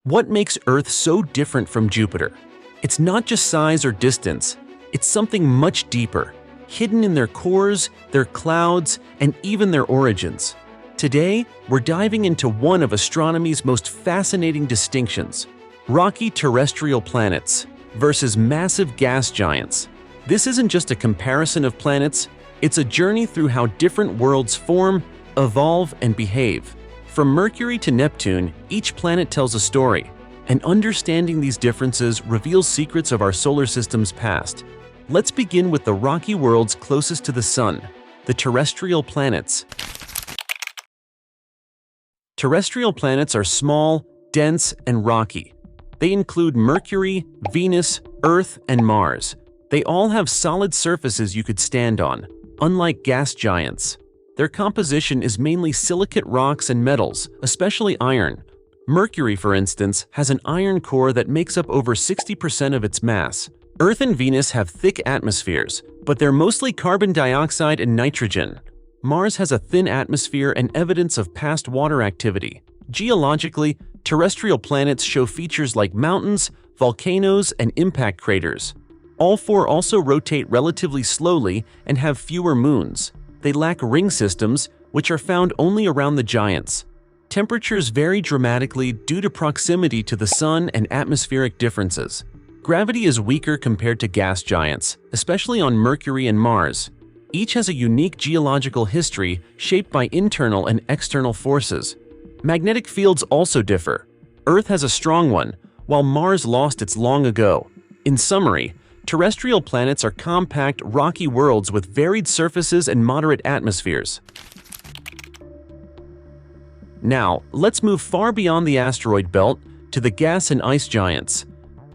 What makes Earth so different from Jupiter? It's not just size or distance, it's something much deeper, hidden in their cores, their clouds, and even their origins. Today, we're diving into one of astronomy's most fascinating distinctions: rocky terrestrial planets versus massive gas giants. This isn't just a comparison of planets, it's a journey through how different worlds form, evolve, and behave. From Mercury to Neptune, each planet tells a story, and understanding these differences reveals secrets of our solar system's past. Let's begin with the rocky worlds closest to the Sun, the terrestrial planets. Terrestrial planets are small, dense, and rocky. They include Mercury, Venus, Earth, and Mars. They all have solid surfaces you could stand on, unlike gas giants. Their composition is mainly silicate rocks and metals, especially iron. Mercury, for instance, has an iron core that makes up over 60% of its mass. Earth and Venus have thick atmospheres, but they're mostly carbon dioxide and nitrogen. Mars has a thin atmosphere and evidence of past water activity. Geologically, terrestrial planets show features like mountains, volcanoes, and impact craters. All four also rotate relatively slowly and have fewer moons. They lack ring systems, which are found only around the giants. Temperatures vary dramatically due to proximity to the Sun and atmospheric differences. Gravity is weaker compared to gas giants, especially on Mercury and Mars. Each has a unique geological history shaped by internal and external forces. Magnetic fields also differ. Earth has a strong one, while Mars lost its long ago. In summary, terrestrial planets are compact, rocky worlds with varied surfaces and moderate atmospheres. Now, let's move far beyond the asteroid belt to the gas and ice giants.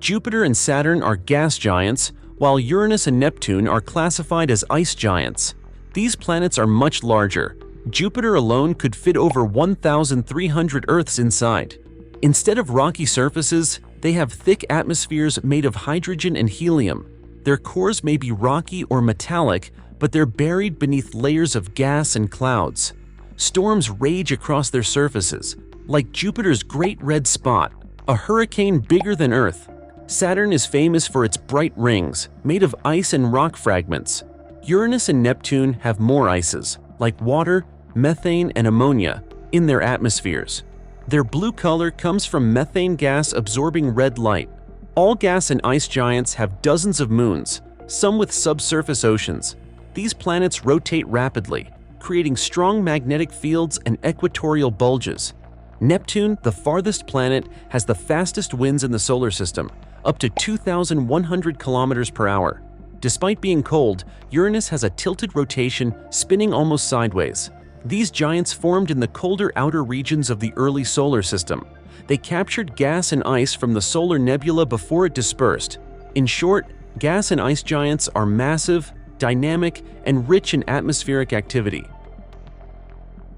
Jupiter and Saturn are gas giants, while Uranus and Neptune are classified as ice giants. These planets are much larger. Jupiter alone could fit over 1,300 Earths inside. Instead of rocky surfaces, they have thick atmospheres made of hydrogen and helium. Their cores may be rocky or metallic, but they're buried beneath layers of gas and clouds. Storms rage across their surfaces, like Jupiter's Great Red Spot, a hurricane bigger than Earth. Saturn is famous for its bright rings, made of ice and rock fragments. Uranus and Neptune have more ices, like water, methane, and ammonia, in their atmospheres. Their blue color comes from methane gas absorbing red light. All gas and ice giants have dozens of moons, some with subsurface oceans. These planets rotate rapidly, creating strong magnetic fields and equatorial bulges. Neptune, the farthest planet, has the fastest winds in the solar system, up to 2,100 kilometers per hour. Despite being cold, Uranus has a tilted rotation, spinning almost sideways. These giants formed in the colder outer regions of the early solar system. They captured gas and ice from the solar nebula before it dispersed. In short, gas and ice giants are massive, dynamic, and rich in atmospheric activity.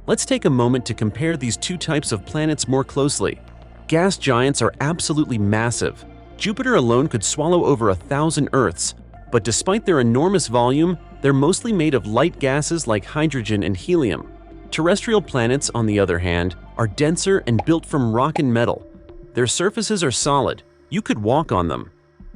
Let's take a moment to compare these two types of planets more closely. Gas giants are absolutely massive. Jupiter alone could swallow over 1,000 Earths, but despite their enormous volume, they're mostly made of light gases like hydrogen and helium. Terrestrial planets, on the other hand, are denser and built from rock and metal. Their surfaces are solid. You could walk on them.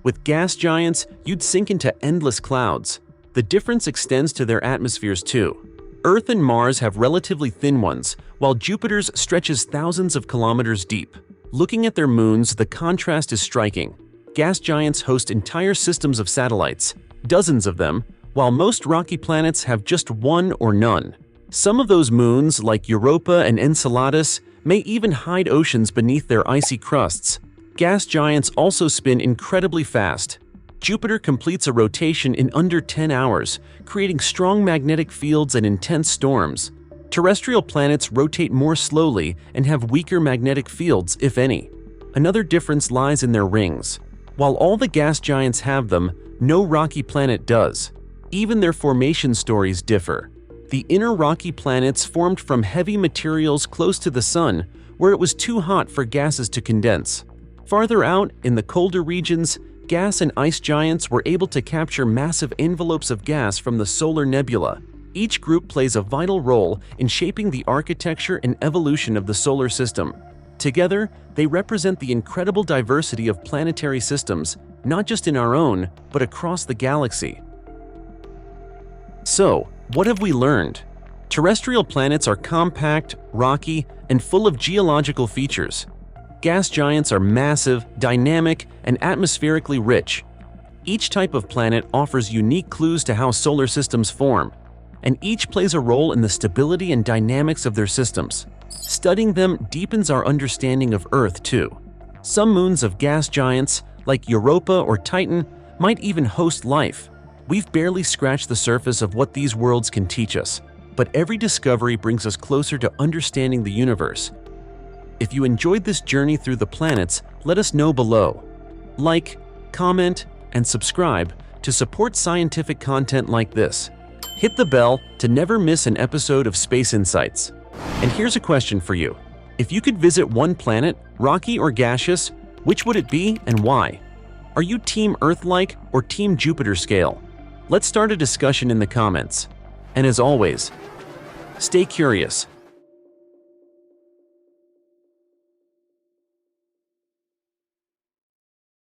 With gas giants, you'd sink into endless clouds. The difference extends to their atmospheres too. Earth and Mars have relatively thin ones, while Jupiter's stretches thousands of kilometers deep. Looking at their moons, the contrast is striking. Gas giants host entire systems of satellites, dozens of them, while most rocky planets have just one or none. Some of those moons, like Europa and Enceladus, may even hide oceans beneath their icy crusts. Gas giants also spin incredibly fast. Jupiter completes a rotation in under 10 hours, creating strong magnetic fields and intense storms. Terrestrial planets rotate more slowly and have weaker magnetic fields, if any. Another difference lies in their rings. While all the gas giants have them, no rocky planet does. Even their formation stories differ. The inner rocky planets formed from heavy materials close to the Sun, where it was too hot for gases to condense. Farther out, in the colder regions, gas and ice giants were able to capture massive envelopes of gas from the solar nebula. Each group plays a vital role in shaping the architecture and evolution of the solar system. Together, they represent the incredible diversity of planetary systems, not just in our own, but across the galaxy. So, what have we learned? Terrestrial planets are compact, rocky, and full of geological features. Gas giants are massive, dynamic, and atmospherically rich. Each type of planet offers unique clues to how solar systems form, and each plays a role in the stability and dynamics of their systems. Studying them deepens our understanding of Earth, too. Some moons of gas giants, like Europa or Titan, might even host life. We've barely scratched the surface of what these worlds can teach us, but every discovery brings us closer to understanding the universe. If you enjoyed this journey through the planets, let us know below. Like, comment, and subscribe to support scientific content like this. Hit the bell to never miss an episode of Space Insights. And here's a question for you. If you could visit one planet, rocky or gaseous, which would it be and why? Are you Team Earth-like or Team Jupiter scale? Let's start a discussion in the comments. And as always, stay curious,